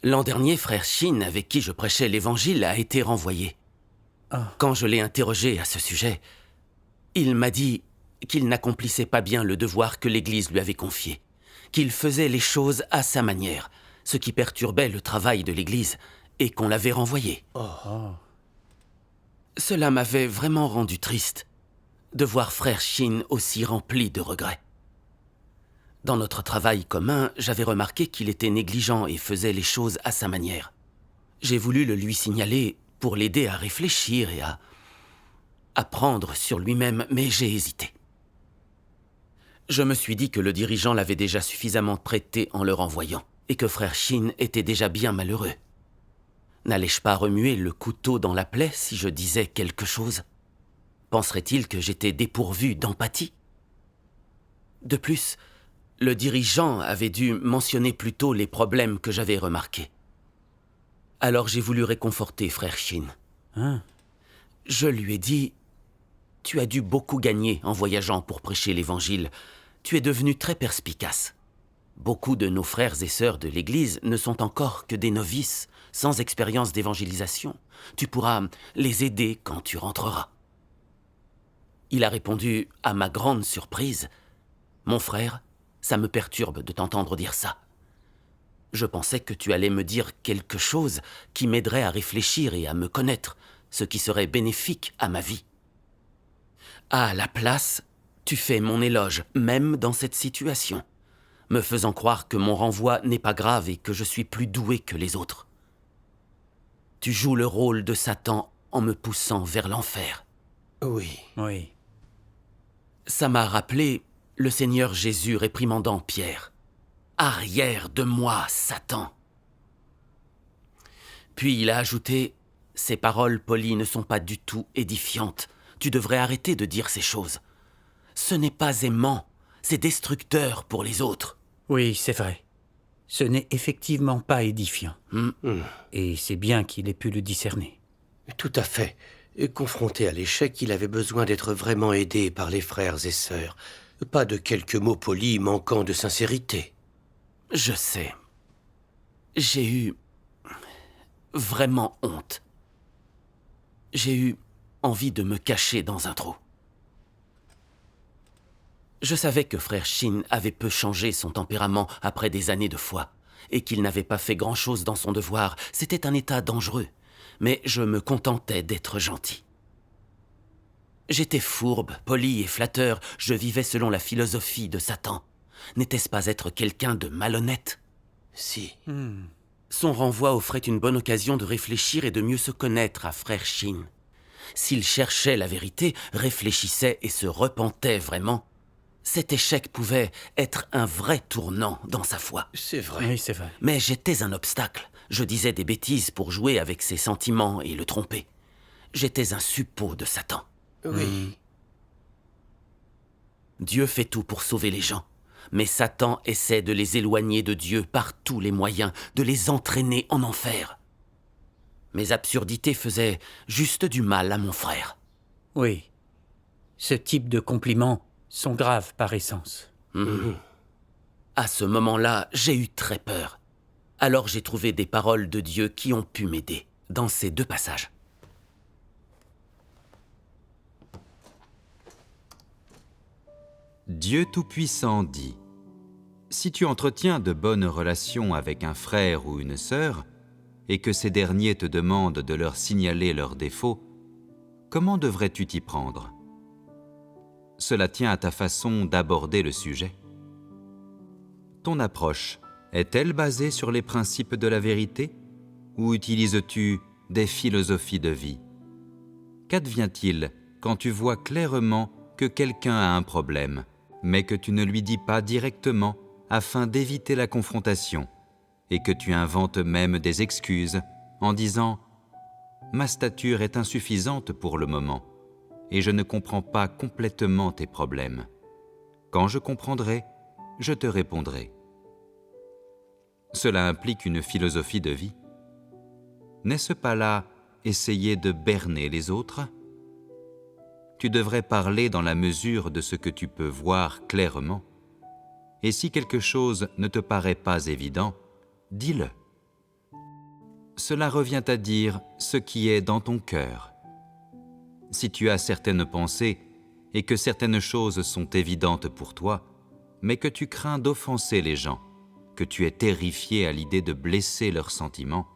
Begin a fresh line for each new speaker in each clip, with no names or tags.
L'an dernier, frère Shin, avec qui je prêchais l'évangile, a été renvoyé.
Ah.
Quand je l'ai interrogé à ce sujet, il m'a dit qu'il n'accomplissait pas bien le devoir que l'Église lui avait confié, qu'il faisait les choses à sa manière, ce qui perturbait le travail de l'Église, et qu'on l'avait renvoyé.
Oh.
Cela m'avait vraiment rendu triste de voir frère Shin aussi rempli de regrets. Dans notre travail commun, j'avais remarqué qu'il était négligent et faisait les choses à sa manière. J'ai voulu le lui signaler pour l'aider à réfléchir et à apprendre sur lui-même, mais j'ai hésité. Je me suis dit que le dirigeant l'avait déjà suffisamment traité en le renvoyant, et que frère Shin était déjà bien malheureux. N'allais-je pas remuer le couteau dans la plaie si je disais quelque chose? Penserait-il que j'étais dépourvu d'empathie? De plus, le dirigeant avait dû mentionner plus tôt les problèmes que j'avais remarqués. Alors j'ai voulu réconforter frère Shin.
Hein?
Je lui ai dit « Tu as dû beaucoup gagner en voyageant pour prêcher l'Évangile. Tu es devenu très perspicace. Beaucoup de nos frères et sœurs de l'Église ne sont encore que des novices, sans expérience d'évangélisation. Tu pourras les aider quand tu rentreras. » Il a répondu, à ma grande surprise, « Mon frère, ça me perturbe de t'entendre dire ça. Je pensais que tu allais me dire quelque chose qui m'aiderait à réfléchir et à me connaître, ce qui serait bénéfique à ma vie. À la place, tu fais mon éloge, même dans cette situation, me faisant croire que mon renvoi n'est pas grave et que je suis plus doué que les autres. Tu joues le rôle de Satan en me poussant vers l'enfer. »
Oui.
Oui.
Ça m'a rappelé le Seigneur Jésus réprimandant Pierre. « Arrière de moi, Satan !» Puis il a ajouté « Ces paroles polies ne sont pas du tout édifiantes. Tu devrais arrêter de dire ces choses. Ce n'est pas aimant, c'est destructeur pour les autres. »
Oui, c'est vrai. Ce n'est effectivement pas édifiant.
Hmm.
Et c'est bien qu'il ait pu le discerner.
Tout à fait. Et confronté à l'échec, il avait besoin d'être vraiment aidé par les frères et sœurs. Pas de quelques mots polis manquant de sincérité.
Je sais. J'ai eu vraiment honte. J'ai eu envie de me cacher dans un trou. Je savais que frère Shin avait peu changé son tempérament après des années de foi, et qu'il n'avait pas fait grand-chose dans son devoir. C'était un état dangereux, mais je me contentais d'être gentil. J'étais fourbe, poli et flatteur, je vivais selon la philosophie de Satan. N'était-ce pas être quelqu'un de malhonnête?
Si.
Son renvoi offrait une bonne occasion de réfléchir et de mieux se connaître à frère Shin. S'il cherchait la vérité, réfléchissait et se repentait vraiment, cet échec pouvait être un vrai tournant dans sa foi.
C'est vrai.
Oui, c'est vrai.
Mais j'étais un obstacle. Je disais des bêtises pour jouer avec ses sentiments et le tromper. J'étais un suppôt de Satan.
Oui.
Dieu fait tout pour sauver les gens. Mais Satan essaie de les éloigner de Dieu par tous les moyens, de les entraîner en enfer. Mes absurdités faisaient juste du mal à mon frère.
Oui. Ce type de compliments sont graves par essence.
À ce moment-là, j'ai eu très peur. Alors j'ai trouvé des paroles de Dieu qui ont pu m'aider dans ces 2 passages.
Dieu Tout-Puissant dit : si tu entretiens de bonnes relations avec un frère ou une sœur, et que ces derniers te demandent de leur signaler leurs défauts, comment devrais-tu t'y prendre ? Cela tient à ta façon d'aborder le sujet. Ton approche est-elle basée sur les principes de la vérité, ou utilises-tu des philosophies de vie ? Qu'advient-il quand tu vois clairement que quelqu'un a un problème, mais que tu ne lui dis pas directement afin d'éviter la confrontation, et que tu inventes même des excuses en disant « Ma stature est insuffisante pour le moment, et je ne comprends pas complètement tes problèmes. Quand je comprendrai, je te répondrai. » Cela implique une philosophie de vie. N'est-ce pas là essayer de berner les autres ? Tu devrais parler dans la mesure de ce que tu peux voir clairement. Et si quelque chose ne te paraît pas évident, dis-le. cela revient à dire ce qui est dans ton cœur. Si tu as certaines pensées et que certaines choses sont évidentes pour toi, mais que tu crains d'offenser les gens, que tu es terrifié à l'idée de blesser leurs sentiments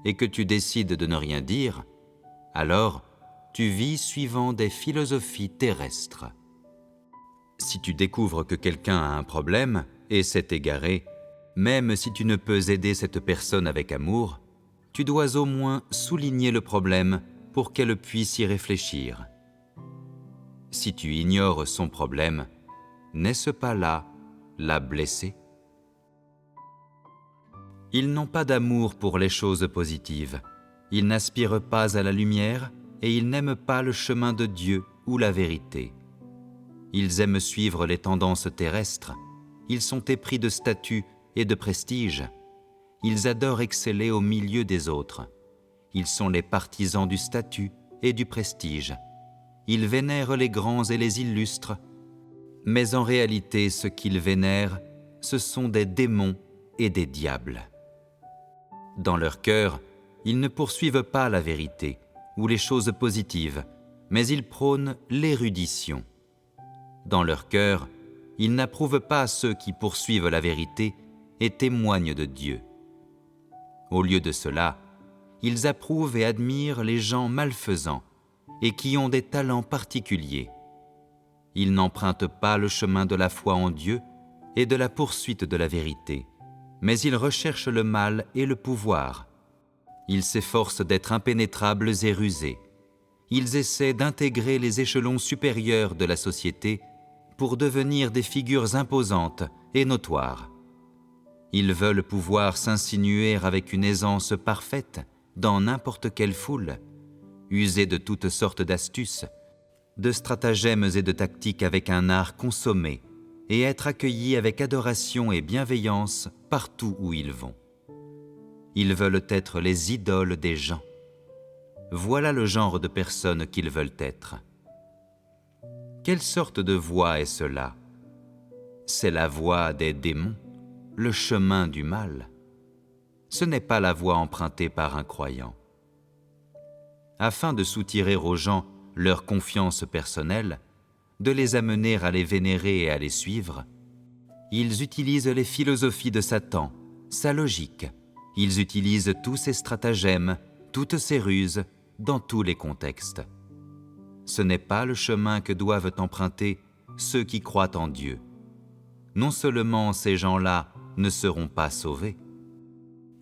et que tu décides de ne rien dire, alors tu vis suivant des philosophies terrestres. Si tu découvres que quelqu'un a un problème et s'est égaré, même si tu ne peux aider cette personne avec amour, tu dois au moins souligner le problème pour qu'elle puisse y réfléchir. Si tu ignores son problème, n'est-ce pas là la blesser? Ils n'ont pas d'amour pour les choses positives. Ils n'aspirent pas à la lumière et ils n'aiment pas le chemin de Dieu ou la vérité. Ils aiment suivre les tendances terrestres. Ils sont épris de statut et de prestige. Ils adorent exceller au milieu des autres. Ils sont les partisans du statut et du prestige. Ils vénèrent les grands et les illustres. Mais en réalité, ce qu'ils vénèrent, ce sont des démons et des diables. Dans leur cœur, ils ne poursuivent pas la vérité ou les choses positives, mais ils prônent l'érudition. Dans leur cœur, ils n'approuvent pas ceux qui poursuivent la vérité et témoignent de Dieu. Au lieu de cela, ils approuvent et admirent les gens malfaisants et qui ont des talents particuliers. Ils n'empruntent pas le chemin de la foi en Dieu et de la poursuite de la vérité, mais ils recherchent le mal et le pouvoir. Ils s'efforcent d'être impénétrables et rusés. Ils essaient d'intégrer les échelons supérieurs de la société pour devenir des figures imposantes et notoires. Ils veulent pouvoir s'insinuer avec une aisance parfaite dans n'importe quelle foule, user de toutes sortes d'astuces, de stratagèmes et de tactiques avec un art consommé et être accueillis avec adoration et bienveillance partout où ils vont. Ils veulent être les idoles des gens. Voilà le genre de personnes qu'ils veulent être. Quelle sorte de voie est cela? C'est la voie des démons, le chemin du mal. Ce n'est pas la voie empruntée par un croyant. Afin de soutirer aux gens leur confiance personnelle, de les amener à les vénérer et à les suivre, ils utilisent les philosophies de Satan, sa logique. Ils utilisent tous ses stratagèmes, toutes ses ruses, dans tous les contextes. Ce n'est pas le chemin que doivent emprunter ceux qui croient en Dieu. Non seulement ces gens-là ne seront pas sauvés,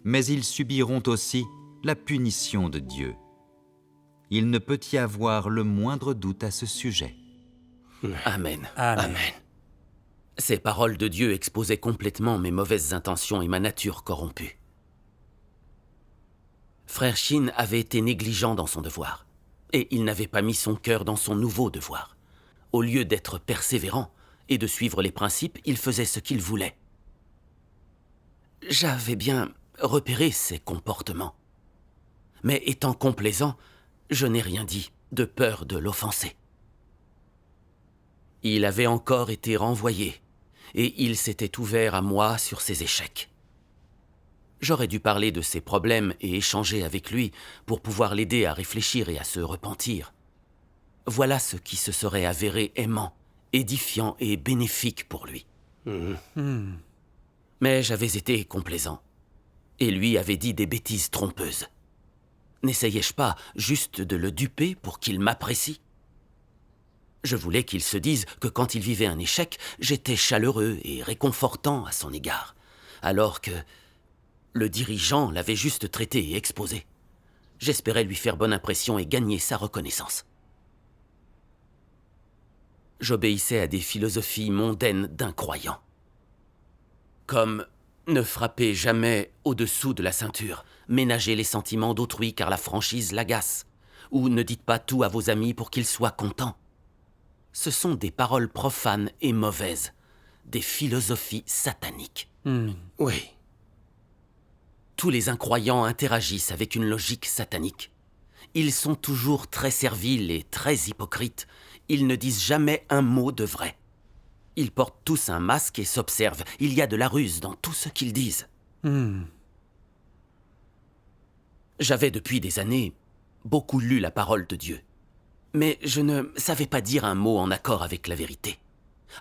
mais ils subiront aussi la punition de Dieu. Il ne peut y avoir le moindre doute à ce sujet.
Amen.
Amen.
Amen.
Ces paroles de Dieu exposaient complètement mes mauvaises intentions et ma nature corrompue. Frère Shin avait été négligent dans son devoir, et il n'avait pas mis son cœur dans son nouveau devoir. Au lieu d'être persévérant et de suivre les principes, il faisait ce qu'il voulait. J'avais bien repéré ses comportements. Mais étant complaisant, je n'ai rien dit, de peur de l'offenser. Il avait encore été renvoyé, et il s'était ouvert à moi sur ses échecs. J'aurais dû parler de ses problèmes et échanger avec lui pour pouvoir l'aider à réfléchir et à se repentir. Voilà ce qui se serait avéré aimant, édifiant et bénéfique pour lui. Mais j'avais été complaisant, et lui avait dit des bêtises trompeuses. N'essayais-je pas juste de le duper pour qu'il m'apprécie? Je voulais qu'il se dise que quand il vivait un échec, j'étais chaleureux et réconfortant à son égard, alors que le dirigeant l'avait juste traité et exposé. J'espérais lui faire bonne impression et gagner sa reconnaissance. J'obéissais à des philosophies mondaines d'un croyant. Comme ne frappez jamais au-dessous de la ceinture, ménagez les sentiments d'autrui car la franchise l'agace, ou ne dites pas tout à vos amis pour qu'ils soient contents. Ce sont des paroles profanes et mauvaises, des philosophies sataniques.
Oui.
Tous les incroyants interagissent avec une logique satanique. Ils sont toujours très serviles et très hypocrites. Ils ne disent jamais un mot de vrai. Ils portent tous un masque et s'observent. Il y a de la ruse dans tout ce qu'ils disent. J'avais depuis des années beaucoup lu la parole de Dieu. Mais je ne savais pas dire un mot en accord avec la vérité.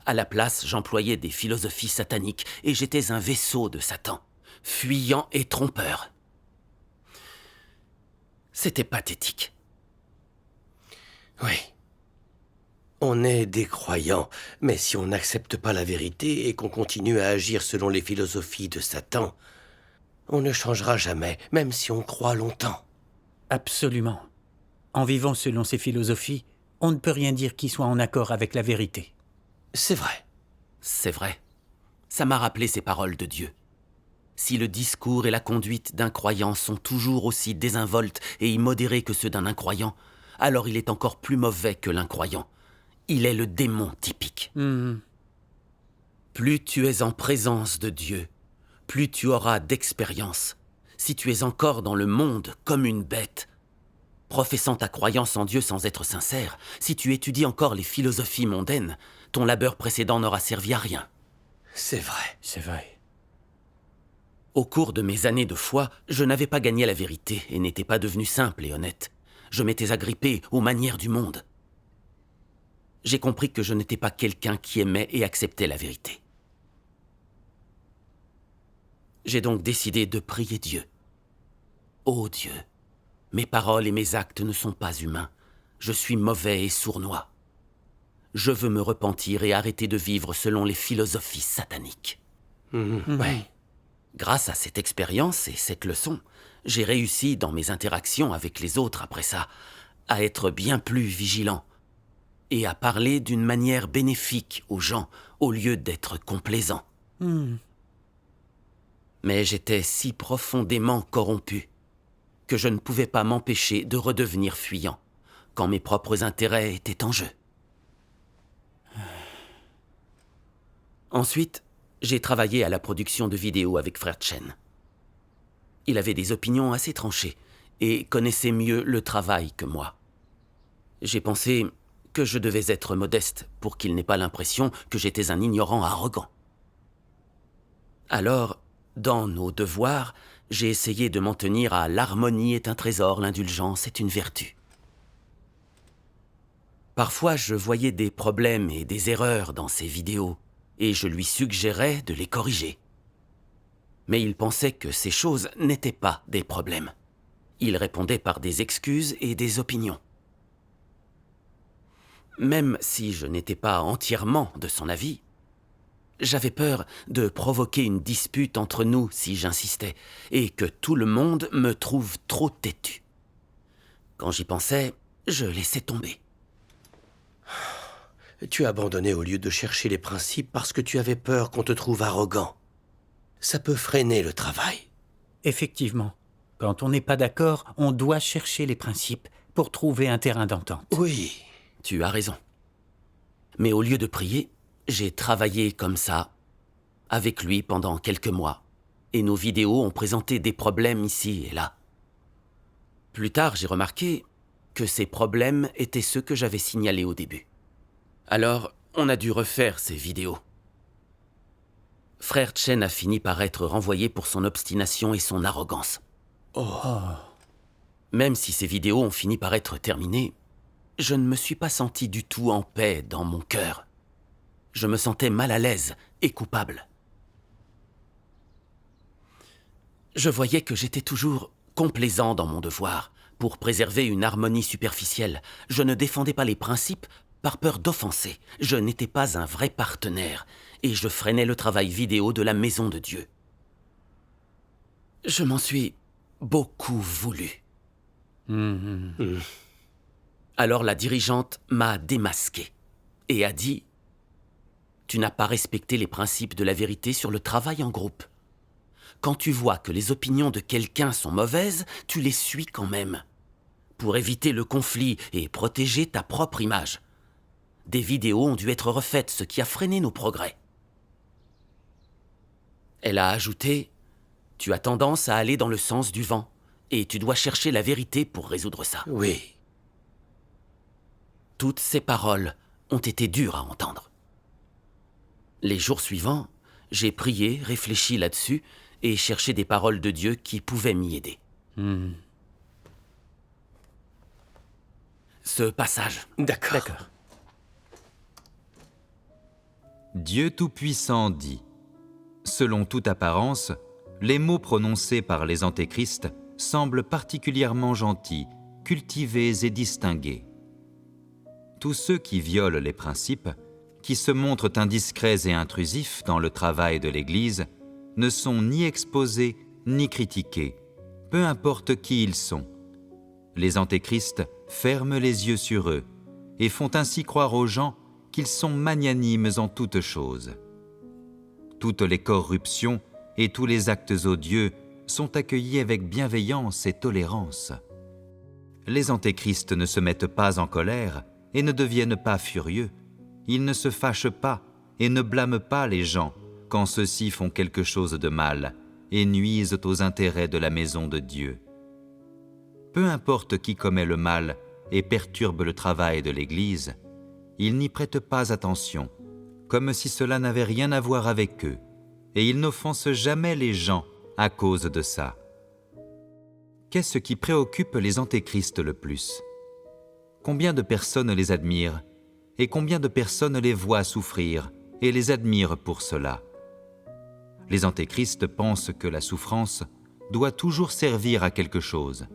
À la place, j'employais des philosophies sataniques et j'étais un vaisseau de Satan, fuyant et trompeur. C'était pathétique.
Oui. On est des croyants, mais si on n'accepte pas la vérité et qu'on continue à agir selon les philosophies de Satan, on ne changera jamais, même si on croit longtemps.
Absolument. En vivant selon ces philosophies, on ne peut rien dire qui soit en accord avec la vérité.
C'est vrai.
C'est vrai. Ça m'a rappelé ces paroles de Dieu. Si le discours et la conduite d'un croyant sont toujours aussi désinvoltes et immodérés que ceux d'un incroyant, alors il est encore plus mauvais que l'incroyant. Il est le démon typique. Plus tu es en présence de Dieu, plus tu auras d'expérience. Si tu es encore dans le monde comme une bête, professant ta croyance en Dieu sans être sincère, si tu étudies encore les philosophies mondaines, ton labeur précédent n'aura servi à rien.
C'est vrai.
C'est vrai.
Au cours de mes années de foi, je n'avais pas gagné la vérité et n'étais pas devenu simple et honnête. Je m'étais agrippé aux manières du monde. J'ai compris que je n'étais pas quelqu'un qui aimait et acceptait la vérité. J'ai donc décidé de prier Dieu. Ô Dieu, mes paroles et mes actes ne sont pas humains. Je suis mauvais et sournois. Je veux me repentir et arrêter de vivre selon les philosophies sataniques.
Ouais.
Grâce à cette expérience et cette leçon, j'ai réussi dans mes interactions avec les autres après ça, à être bien plus vigilant et à parler d'une manière bénéfique aux gens au lieu d'être complaisant. Mais j'étais si profondément corrompu que je ne pouvais pas m'empêcher de redevenir fuyant quand mes propres intérêts étaient en jeu. Ensuite, j'ai travaillé à la production de vidéos avec Frère Chen. Il avait des opinions assez tranchées et connaissait mieux le travail que moi. J'ai pensé que je devais être modeste pour qu'il n'ait pas l'impression que j'étais un ignorant arrogant. Alors, dans nos devoirs, j'ai essayé de m'en tenir à l'harmonie est un trésor, l'indulgence est une vertu. Parfois, je voyais des problèmes et des erreurs dans ces vidéos, et je lui suggérais de les corriger. Mais il pensait que ces choses n'étaient pas des problèmes. Il répondait par des excuses et des opinions. Même si je n'étais pas entièrement de son avis, j'avais peur de provoquer une dispute entre nous si j'insistais, et que tout le monde me trouve trop têtu. Quand j'y pensais, je laissais tomber.
Tu as abandonné au lieu de chercher les principes parce que tu avais peur qu'on te trouve arrogant. Ça peut freiner le travail.
Effectivement, quand on n'est pas d'accord, on doit chercher les principes pour trouver un terrain d'entente.
Oui.
Tu as raison. Mais au lieu de prier, j'ai travaillé comme ça, avec lui pendant quelques mois, et nos vidéos ont présenté des problèmes ici et là. Plus tard, j'ai remarqué que ces problèmes étaient ceux que j'avais signalés au début. Alors, on a dû refaire ces vidéos. Frère Chen a fini par être renvoyé pour son obstination et son arrogance. Même si ces vidéos ont fini par être terminées, je ne me suis pas senti du tout en paix dans mon cœur. Je me sentais mal à l'aise et coupable. Je voyais que j'étais toujours complaisant dans mon devoir, pour préserver une harmonie superficielle. Je ne défendais pas les principes par peur d'offenser. Je n'étais pas un vrai partenaire, et je freinais le travail vidéo de la maison de Dieu. Je m'en suis beaucoup voulu. Alors la dirigeante m'a démasqué et a dit « Tu n'as pas respecté les principes de la vérité sur le travail en groupe. Quand tu vois que les opinions de quelqu'un sont mauvaises, tu les suis quand même. Pour éviter le conflit et protéger ta propre image. Des vidéos ont dû être refaites, ce qui a freiné nos progrès. » Elle a ajouté « Tu as tendance à aller dans le sens du vent, et tu dois chercher la vérité pour résoudre ça. »
Oui.
Toutes ces paroles ont été dures à entendre. Les jours suivants, j'ai prié, réfléchi là-dessus et cherché des paroles de Dieu qui pouvaient m'y aider. ce passage.
D'accord.
Dieu Tout-Puissant dit : selon toute apparence, les mots prononcés par les antéchrists semblent particulièrement gentils, cultivés et distingués. Tous ceux qui violent les principes, qui se montrent indiscrets et intrusifs dans le travail de l'Église, ne sont ni exposés ni critiqués, peu importe qui ils sont. Les antéchrists ferment les yeux sur eux et font ainsi croire aux gens qu'ils sont magnanimes en toutes choses. Toutes les corruptions et tous les actes odieux sont accueillis avec bienveillance et tolérance. Les antéchrists ne se mettent pas en colère et ne deviennent pas furieux. Ils ne se fâchent pas et ne blâment pas les gens quand ceux-ci font quelque chose de mal et nuisent aux intérêts de la maison de Dieu. Peu importe qui commet le mal et perturbe le travail de l'Église, ils n'y prêtent pas attention, comme si cela n'avait rien à voir avec eux, et ils n'offensent jamais les gens à cause de ça. Qu'est-ce qui préoccupe les antéchrists le plus ? Combien de personnes les admirent, et combien de personnes les voient souffrir et les admirent pour cela ? Les antéchrists pensent que la souffrance doit toujours servir à quelque chose.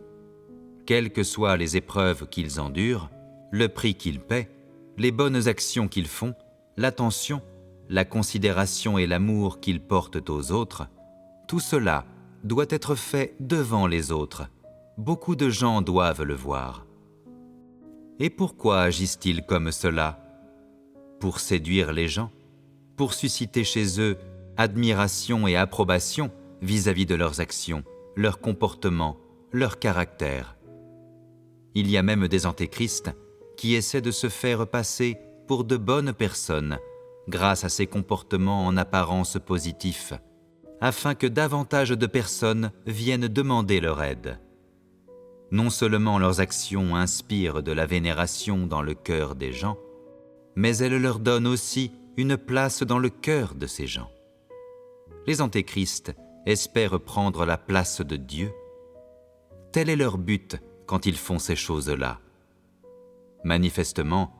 Quelles que soient les épreuves qu'ils endurent, le prix qu'ils paient, les bonnes actions qu'ils font, l'attention, la considération et l'amour qu'ils portent aux autres, tout cela doit être fait devant les autres. Beaucoup de gens doivent le voir. Et pourquoi agissent-ils comme cela ? Pour séduire les gens, pour susciter chez eux admiration et approbation vis-à-vis de leurs actions, leur comportement, leur caractère. Il y a même des antéchrists qui essaient de se faire passer pour de bonnes personnes grâce à ces comportements en apparence positifs, afin que davantage de personnes viennent demander leur aide. Non seulement leurs actions inspirent de la vénération dans le cœur des gens, mais elles leur donnent aussi une place dans le cœur de ces gens. Les antéchrists espèrent prendre la place de Dieu. Tel est leur but quand ils font ces choses-là. Manifestement,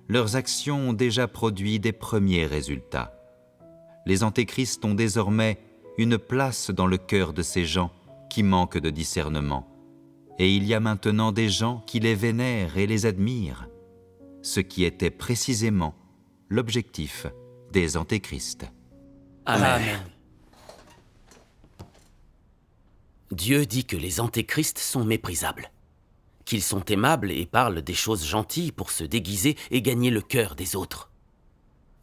leurs actions ont déjà produit des premiers résultats. Les antéchrists ont désormais une place dans le cœur de ces gens qui manquent de discernement. Et il y a maintenant des gens qui les vénèrent et les admirent, ce qui était précisément l'objectif des antéchrists.
Amen. Dieu dit que les antéchrists sont méprisables, qu'ils sont aimables et parlent des choses gentilles pour se déguiser et gagner le cœur des autres,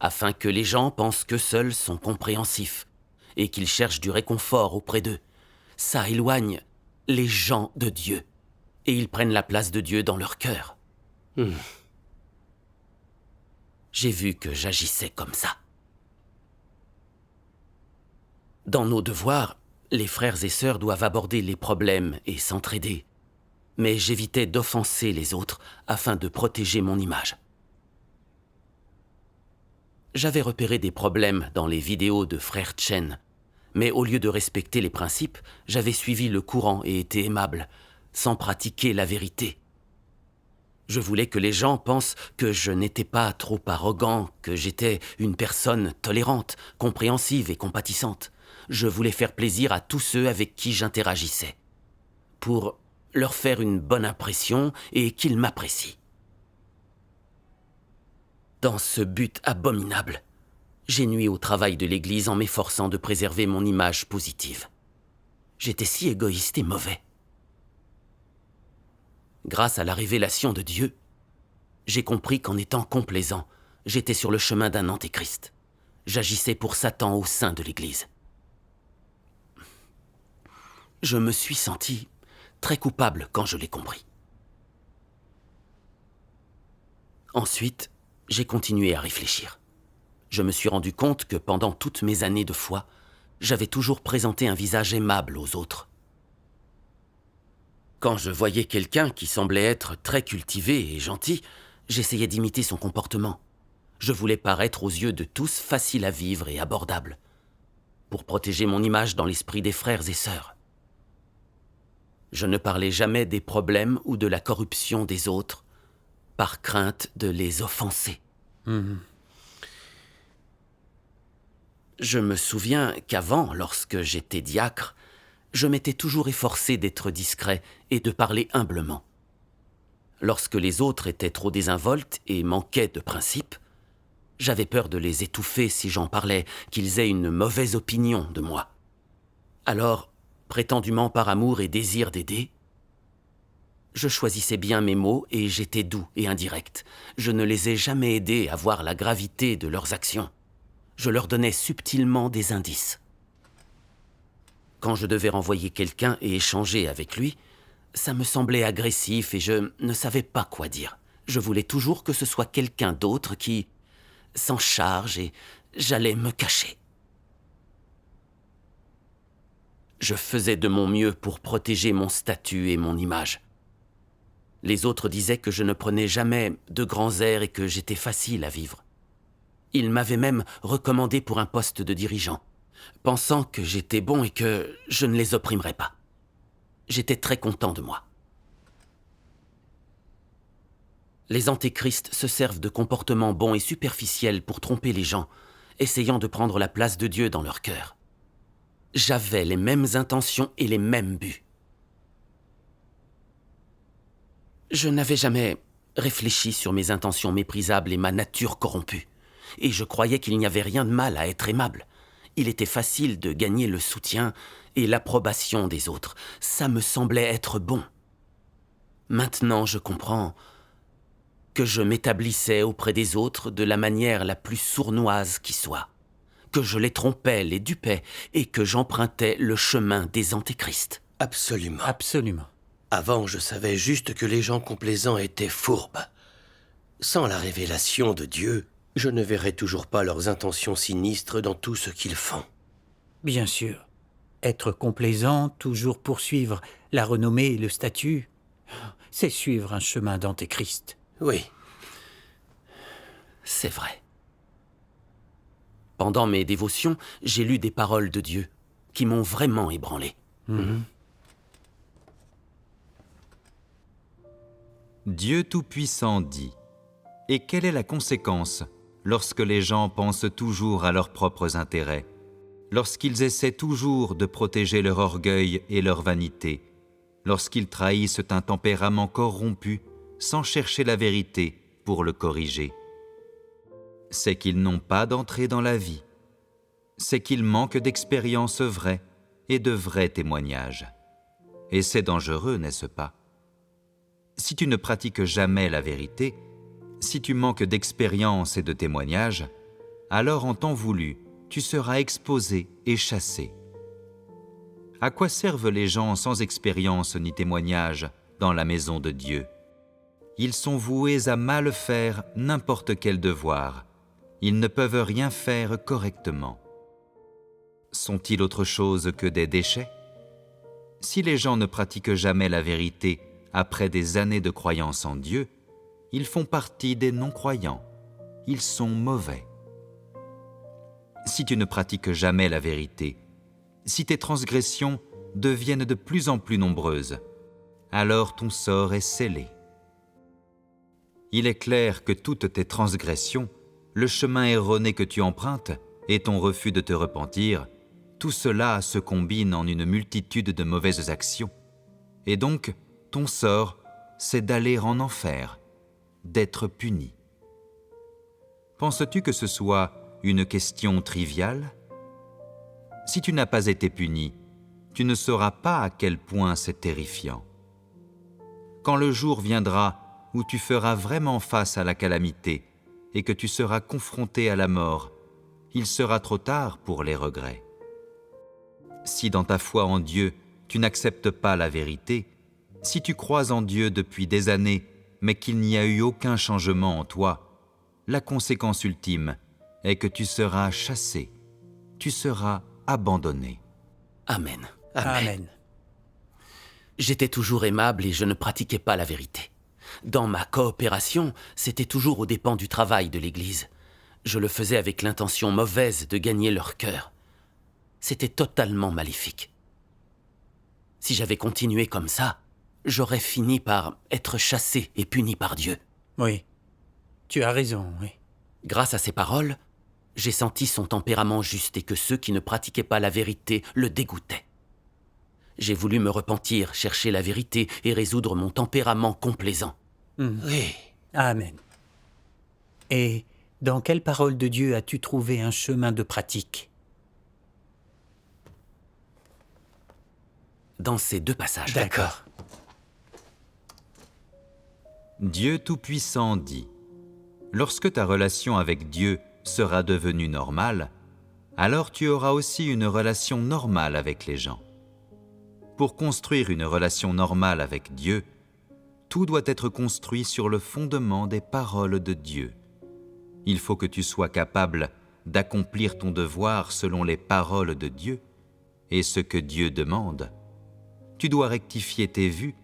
afin que les gens pensent qu'eux seuls sont compréhensifs et qu'ils cherchent du réconfort auprès d'eux. Ça éloigne les gens de Dieu, et ils prennent la place de Dieu dans leur cœur. J'ai vu que j'agissais comme ça. Dans nos devoirs, les frères et sœurs doivent aborder les problèmes et s'entraider, mais j'évitais d'offenser les autres afin de protéger mon image. J'avais repéré des problèmes dans les vidéos de frère Chen, mais au lieu de respecter les principes, j'avais suivi le courant et été aimable, sans pratiquer la vérité. Je voulais que les gens pensent que je n'étais pas trop arrogant, que j'étais une personne tolérante, compréhensive et compatissante. Je voulais faire plaisir à tous ceux avec qui j'interagissais, pour leur faire une bonne impression et qu'ils m'apprécient. Dans ce but abominable, j'ai nui au travail de l'Église en m'efforçant de préserver mon image positive. J'étais si égoïste et mauvais. Grâce à la révélation de Dieu, j'ai compris qu'en étant complaisant, j'étais sur le chemin d'un antéchrist. J'agissais pour Satan au sein de l'Église. Je me suis senti très coupable quand je l'ai compris. Ensuite, j'ai continué à réfléchir. Je me suis rendu compte que pendant toutes mes années de foi, j'avais toujours présenté un visage aimable aux autres. Quand je voyais quelqu'un qui semblait être très cultivé et gentil, j'essayais d'imiter son comportement. Je voulais paraître aux yeux de tous facile à vivre et abordable, pour protéger mon image dans l'esprit des frères et sœurs. Je ne parlais jamais des problèmes ou de la corruption des autres, par crainte de les offenser. Je me souviens qu'avant, lorsque j'étais diacre, je m'étais toujours efforcé d'être discret et de parler humblement. Lorsque les autres étaient trop désinvoltes et manquaient de principes, j'avais peur de les étouffer si j'en parlais, qu'ils aient une mauvaise opinion de moi. Alors, prétendument par amour et désir d'aider, je choisissais bien mes mots et j'étais doux et indirect. Je ne les ai jamais aidés à voir la gravité de leurs actions. Je leur donnais subtilement des indices. Quand je devais renvoyer quelqu'un et échanger avec lui, ça me semblait agressif et je ne savais pas quoi dire. Je voulais toujours que ce soit quelqu'un d'autre qui s'en charge et j'allais me cacher. Je faisais de mon mieux pour protéger mon statut et mon image. Les autres disaient que je ne prenais jamais de grands airs et que j'étais facile à vivre. Ils m'avaient même recommandé pour un poste de dirigeant, pensant que j'étais bon et que je ne les opprimerais pas. J'étais très content de moi. Les antéchrists se servent de comportements bons et superficiels pour tromper les gens, essayant de prendre la place de Dieu dans leur cœur. J'avais les mêmes intentions et les mêmes buts. Je n'avais jamais réfléchi sur mes intentions méprisables et ma nature corrompue. Et je croyais qu'il n'y avait rien de mal à être aimable. Il était facile de gagner le soutien et l'approbation des autres. Ça me semblait être bon. Maintenant, je comprends que je m'établissais auprès des autres de la manière la plus sournoise qui soit, que je les trompais, les dupais, et que j'empruntais le chemin des antéchrists.
Absolument.
Absolument.
Avant, je savais juste que les gens complaisants étaient fourbes. Sans la révélation de Dieu, je ne verrai toujours pas leurs intentions sinistres dans tout ce qu'ils font.
Bien sûr. Être complaisant, toujours poursuivre la renommée et le statut, c'est suivre un chemin d'antéchrist.
Oui.
C'est vrai. Pendant mes dévotions, j'ai lu des paroles de Dieu qui m'ont vraiment ébranlé.
Dieu Tout-Puissant dit « Et quelle est la conséquence lorsque les gens pensent toujours à leurs propres intérêts, lorsqu'ils essaient toujours de protéger leur orgueil et leur vanité, lorsqu'ils trahissent un tempérament corrompu sans chercher la vérité pour le corriger? C'est qu'ils n'ont pas d'entrée dans la vie. C'est qu'ils manquent d'expérience vraie et de vrais témoignages. Et c'est dangereux, n'est-ce pas? Si tu ne pratiques jamais la vérité, si tu manques d'expérience et de témoignages, alors en temps voulu, tu seras exposé et chassé. À quoi servent les gens sans expérience ni témoignage dans la maison de Dieu? Ils sont voués à mal faire n'importe quel devoir. Ils ne peuvent rien faire correctement. Sont-ils autre chose que des déchets? Si les gens ne pratiquent jamais la vérité après des années de croyance en Dieu, ils font partie des non-croyants. Ils sont mauvais. Si tu ne pratiques jamais la vérité, si tes transgressions deviennent de plus en plus nombreuses, alors ton sort est scellé. Il est clair que toutes tes transgressions, le chemin erroné que tu empruntes et ton refus de te repentir, tout cela se combine en une multitude de mauvaises actions. Et donc, ton sort, c'est d'aller en enfer, d'être puni. Penses-tu que ce soit une question triviale? Si tu n'as pas été puni, tu ne sauras pas à quel point c'est terrifiant. Quand le jour viendra où tu feras vraiment face à la calamité et que tu seras confronté à la mort, il sera trop tard pour les regrets. Si dans ta foi en Dieu, tu n'acceptes pas la vérité, si tu crois en Dieu depuis des années, mais qu'il n'y a eu aucun changement en toi, la conséquence ultime est que tu seras chassé, tu seras abandonné.
Amen.
Amen.
J'étais toujours aimable et je ne pratiquais pas la vérité. Dans ma coopération, c'était toujours aux dépens du travail de l'Église. Je le faisais avec l'intention mauvaise de gagner leur cœur. C'était totalement maléfique. Si j'avais continué comme ça, j'aurais fini par être chassé et puni par Dieu.
Oui, tu as raison, oui.
Grâce à ces paroles, j'ai senti son tempérament juste et que ceux qui ne pratiquaient pas la vérité le dégoûtaient. J'ai voulu me repentir, chercher la vérité et résoudre mon tempérament complaisant.
Oui.
Amen. Et dans quelle parole de Dieu as-tu trouvé un chemin de pratique?
Dans ces deux passages.
D'accord.
Dieu Tout-Puissant dit : lorsque ta relation avec Dieu sera devenue normale, alors tu auras aussi une relation normale avec les gens. Pour construire une relation normale avec Dieu, tout doit être construit sur le fondement des paroles de Dieu. Il faut que tu sois capable d'accomplir ton devoir selon les paroles de Dieu et ce que Dieu demande. Tu dois rectifier tes vues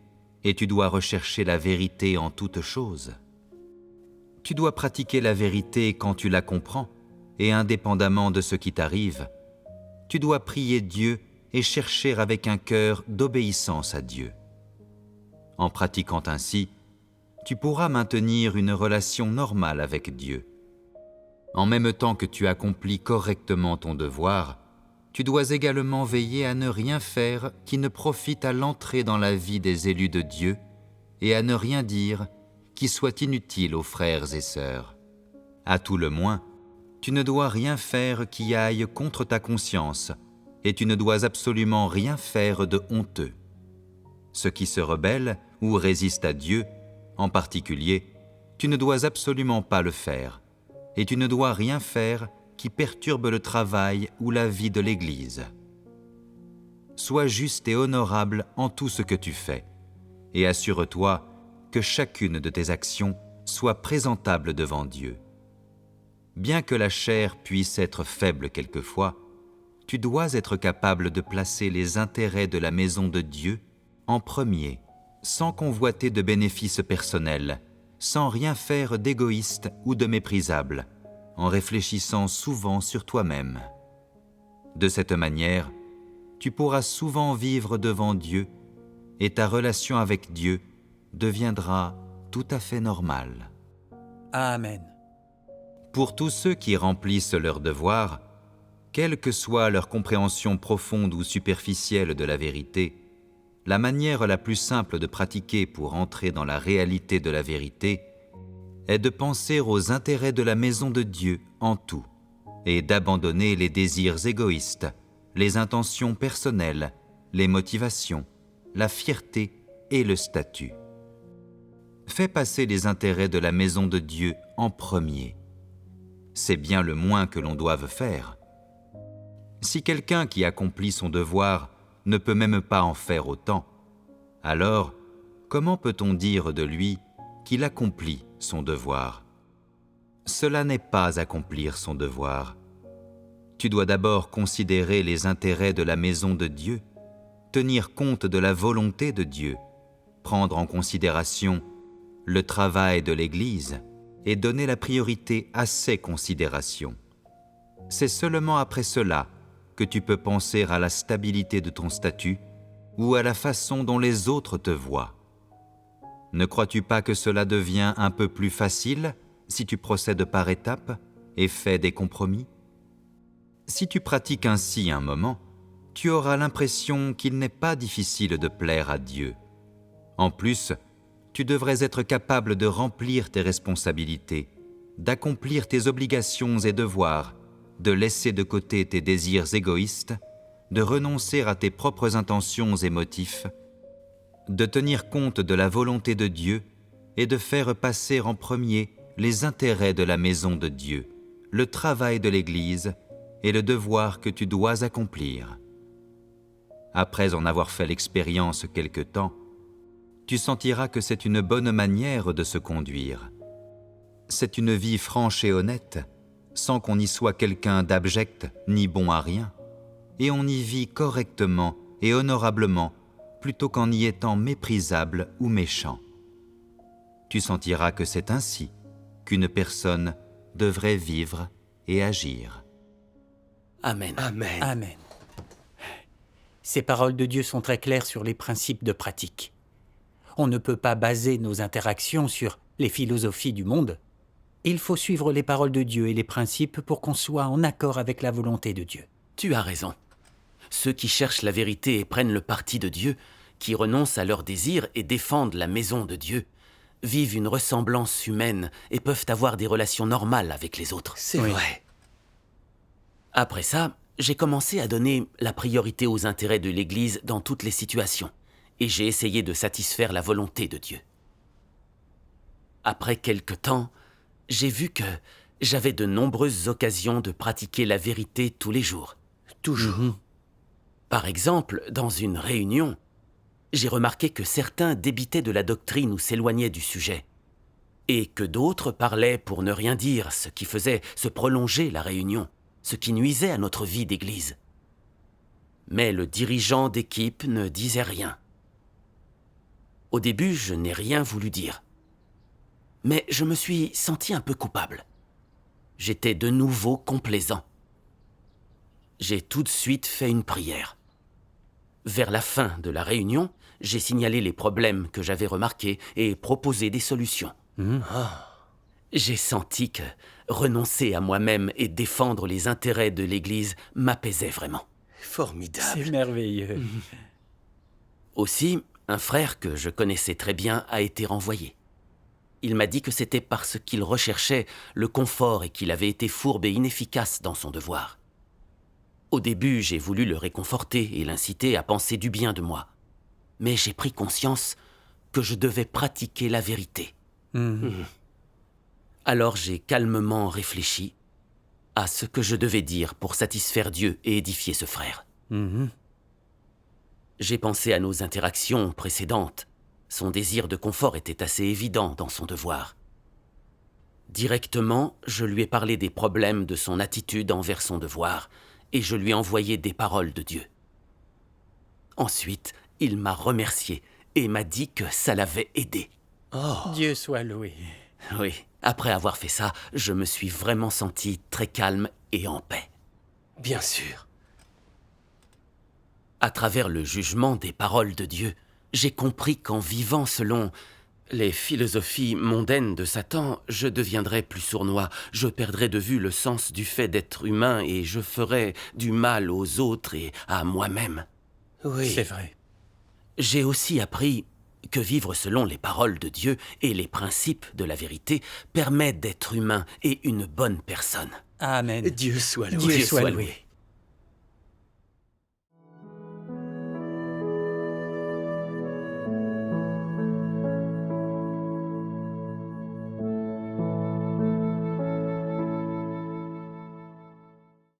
et tu dois rechercher la vérité en toutes choses. Tu dois pratiquer la vérité quand tu la comprends et indépendamment de ce qui t'arrive. Tu dois prier Dieu et chercher avec un cœur d'obéissance à Dieu. En pratiquant ainsi, tu pourras maintenir une relation normale avec Dieu. En même temps que tu accomplis correctement ton devoir, tu dois également veiller à ne rien faire qui ne profite à l'entrée dans la vie des élus de Dieu et à ne rien dire qui soit inutile aux frères et sœurs. À tout le moins, tu ne dois rien faire qui aille contre ta conscience et tu ne dois absolument rien faire de honteux. Ce qui se rebelle ou résiste à Dieu, en particulier, tu ne dois absolument pas le faire et tu ne dois rien faire qui perturbe le travail ou la vie de l'Église. Sois juste et honorable en tout ce que tu fais, et assure-toi que chacune de tes actions soit présentable devant Dieu. Bien que la chair puisse être faible quelquefois, tu dois être capable de placer les intérêts de la maison de Dieu en premier, sans convoiter de bénéfices personnels, sans rien faire d'égoïste ou de méprisable, en réfléchissant souvent sur toi-même. De cette manière, tu pourras souvent vivre devant Dieu et ta relation avec Dieu deviendra tout à fait normale.
Amen.
Pour tous ceux qui remplissent leurs devoirs, quelle que soit leur compréhension profonde ou superficielle de la vérité, la manière la plus simple de pratiquer pour entrer dans la réalité de la vérité est de penser aux intérêts de la maison de Dieu en tout et d'abandonner les désirs égoïstes, les intentions personnelles, les motivations, la fierté et le statut. Fais passer les intérêts de la maison de Dieu en premier. C'est bien le moins que l'on doive faire. Si quelqu'un qui accomplit son devoir ne peut même pas en faire autant, alors comment peut-on dire de lui qu'il accomplit son devoir? Cela n'est pas accomplir son devoir. Tu dois d'abord considérer les intérêts de la maison de Dieu, tenir compte de la volonté de Dieu, prendre en considération le travail de l'Église et donner la priorité à ces considérations. C'est seulement après cela que tu peux penser à la stabilité de ton statut ou à la façon dont les autres te voient. Ne crois-tu pas que cela devient un peu plus facile si tu procèdes par étapes et fais des compromis? Si tu pratiques ainsi un moment, tu auras l'impression qu'il n'est pas difficile de plaire à Dieu. En plus, tu devrais être capable de remplir tes responsabilités, d'accomplir tes obligations et devoirs, de laisser de côté tes désirs égoïstes, de renoncer à tes propres intentions et motifs, de tenir compte de la volonté de Dieu et de faire passer en premier les intérêts de la maison de Dieu, le travail de l'Église et le devoir que tu dois accomplir. Après en avoir fait l'expérience quelque temps, tu sentiras que c'est une bonne manière de se conduire. C'est une vie franche et honnête, sans qu'on y soit quelqu'un d'abject ni bon à rien, et on y vit correctement et honorablement plutôt qu'en y étant méprisable ou méchant. Tu sentiras que c'est ainsi qu'une personne devrait vivre et agir.
Amen.
Amen.
Amen. Ces paroles de Dieu sont très claires sur les principes de pratique. On ne peut pas baser nos interactions sur les philosophies du monde. Il faut suivre les paroles de Dieu et les principes pour qu'on soit en accord avec la volonté de Dieu.
Tu as raison. Ceux qui cherchent la vérité et prennent le parti de Dieu, qui renoncent à leurs désirs et défendent la maison de Dieu, vivent une ressemblance humaine et peuvent avoir des relations normales avec les autres.
C'est
Oui.
vrai.
Après ça, j'ai commencé à donner la priorité aux intérêts de l'Église dans toutes les situations, et j'ai essayé de satisfaire la volonté de Dieu. Après quelque temps, j'ai vu que j'avais de nombreuses occasions de pratiquer la vérité tous les jours.
Toujours.
Par exemple, dans une réunion, j'ai remarqué que certains débitaient de la doctrine ou s'éloignaient du sujet, et que d'autres parlaient pour ne rien dire, ce qui faisait se prolonger la réunion, ce qui nuisait à notre vie d'église. Mais le dirigeant d'équipe ne disait rien. Au début, je n'ai rien voulu dire. Mais je me suis senti un peu coupable. J'étais de nouveau complaisant. J'ai tout de suite fait une prière. Vers la fin de la réunion, j'ai signalé les problèmes que j'avais remarqués et proposé des solutions. J'ai senti que renoncer à moi-même et défendre les intérêts de l'Église m'apaisait vraiment.
Formidable.
C'est merveilleux.
Aussi, un frère que je connaissais très bien a été renvoyé. Il m'a dit que c'était parce qu'il recherchait le confort et qu'il avait été fourbe et inefficace dans son devoir. Au début, j'ai voulu le réconforter et l'inciter à penser du bien de moi. Mais j'ai pris conscience que je devais pratiquer la vérité. Alors j'ai calmement réfléchi à ce que je devais dire pour satisfaire Dieu et édifier ce frère. J'ai pensé à nos interactions précédentes. Son désir de confort était assez évident dans son devoir. Directement, je lui ai parlé des problèmes de son attitude envers son devoir, et je lui ai envoyé des paroles de Dieu. Ensuite, il m'a remercié et m'a dit que ça l'avait aidé.
Dieu soit loué.
Oui, après avoir fait ça, je me suis vraiment senti très calme et en paix.
Bien sûr.
À travers le jugement des paroles de Dieu, j'ai compris qu'en vivant selon les philosophies mondaines de Satan, je deviendrais plus sournois, je perdrais de vue le sens du fait d'être humain et je ferais du mal aux autres et à moi-même.
Oui.
C'est vrai.
J'ai aussi appris que vivre selon les paroles de Dieu et les principes de la vérité permet d'être humain et une bonne personne.
Amen.
Dieu soit loué.
Dieu soit loué.